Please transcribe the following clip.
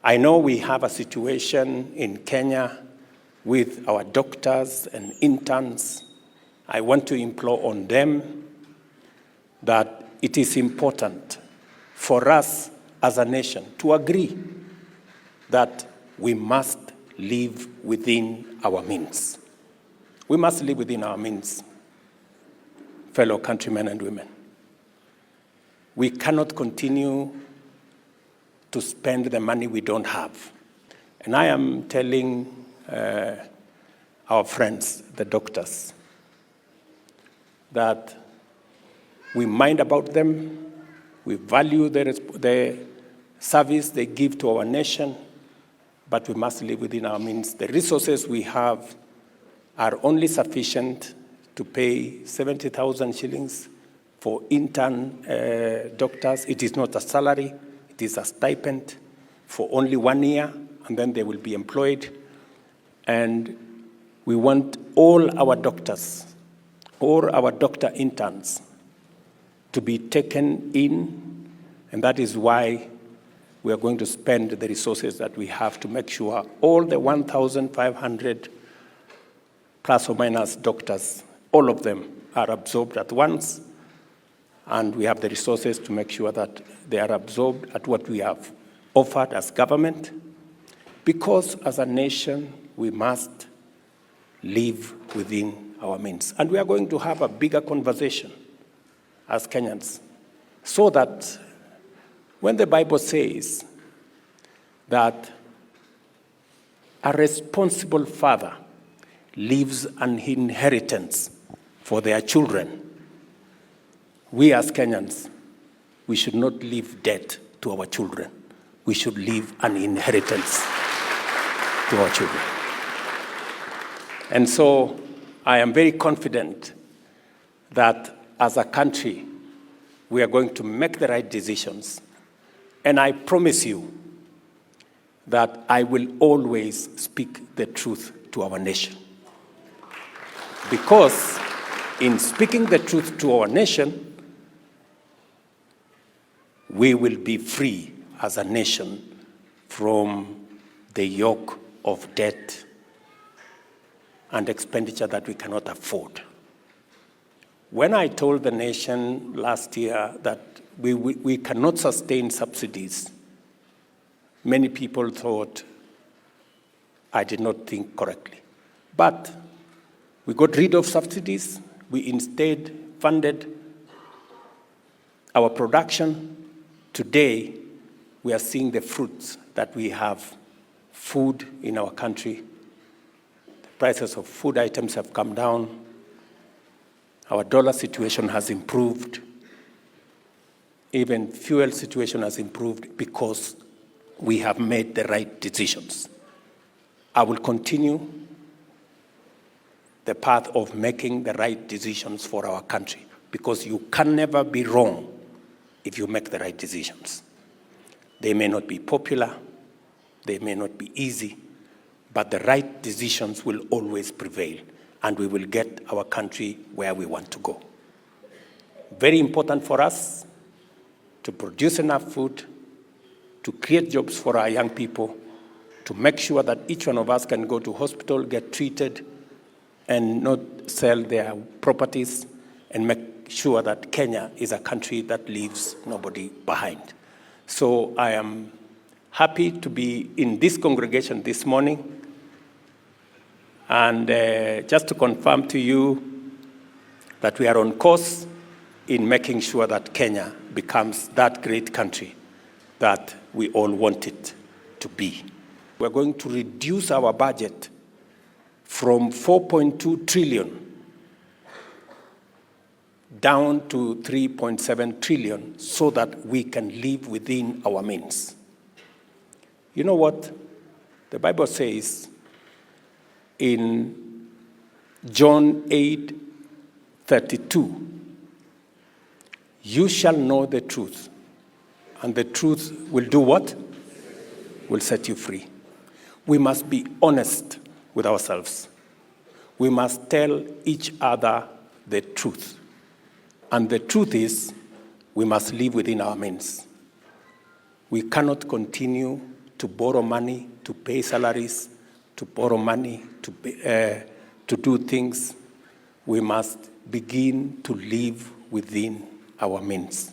I know we have a situation in Kenya with our doctors and interns. I want to implore on them that it is important for us as a nation to agree that we must live within our means. We must live within our means, fellow countrymen and women. We cannot continue to spend the money we don't have. And I am telling our friends, the doctors, that we mind about them, we value the service they give to our nation, but we must live within our means. The resources we have are only sufficient to pay 70,000 shillings for intern doctors. It is not a salary, it is a stipend for only 1 year, and then they will be employed. And we want all our doctors, all our doctor interns to be taken in, and that is why we are going to spend the resources that we have to make sure all the 1,500 plus or minus doctors, all of them are absorbed at once, and we have the resources to make sure that they are absorbed at what we have offered as government, because as a nation, we must live within our means. And we are going to have a bigger conversation as Kenyans, so that when the Bible says that a responsible father leaves an inheritance for their children, we as Kenyans, we should not leave debt to our children. We should leave an inheritance to our children. And so I am very confident that as a country, we are going to make the right decisions. And I promise you that I will always speak the truth to our nation. Because in speaking the truth to our nation, we will be free as a nation from the yoke of debt and expenditure that we cannot afford. When I told the nation last year that we cannot sustain subsidies, many people thought I did not think correctly. But we got rid of subsidies. We instead funded our production. Today, we are seeing the fruits that we have food in our country. The prices of food items have come down. Our dollar situation has improved. Even fuel situation has improved because we have made the right decisions. I will continue the path of making the right decisions for our country, because you can never be wrong if you make the right decisions. They may not be popular, they may not be easy, but the right decisions will always prevail, and we will get our country where we want to go. Very important for us to produce enough food, to create jobs for our young people, to make sure that each one of us can go to hospital, get treated, and not sell their properties, and make sure that Kenya is a country that leaves nobody behind. So I am happy to be in this congregation this morning, and just to confirm to you that we are on course in making sure that Kenya becomes that great country that we all want it to be. We're going to reduce our budget from 4.2 trillion down to 3.7 trillion so that we can live within our means. You know what? The Bible says in John 8:32, you shall know the truth, and the truth will do what? Will set you free. We must be honest with ourselves. We must tell each other the truth. And the truth is, we must live within our means. We cannot continue to borrow money, to pay salaries, to borrow money, to do things. We must begin to live within our means.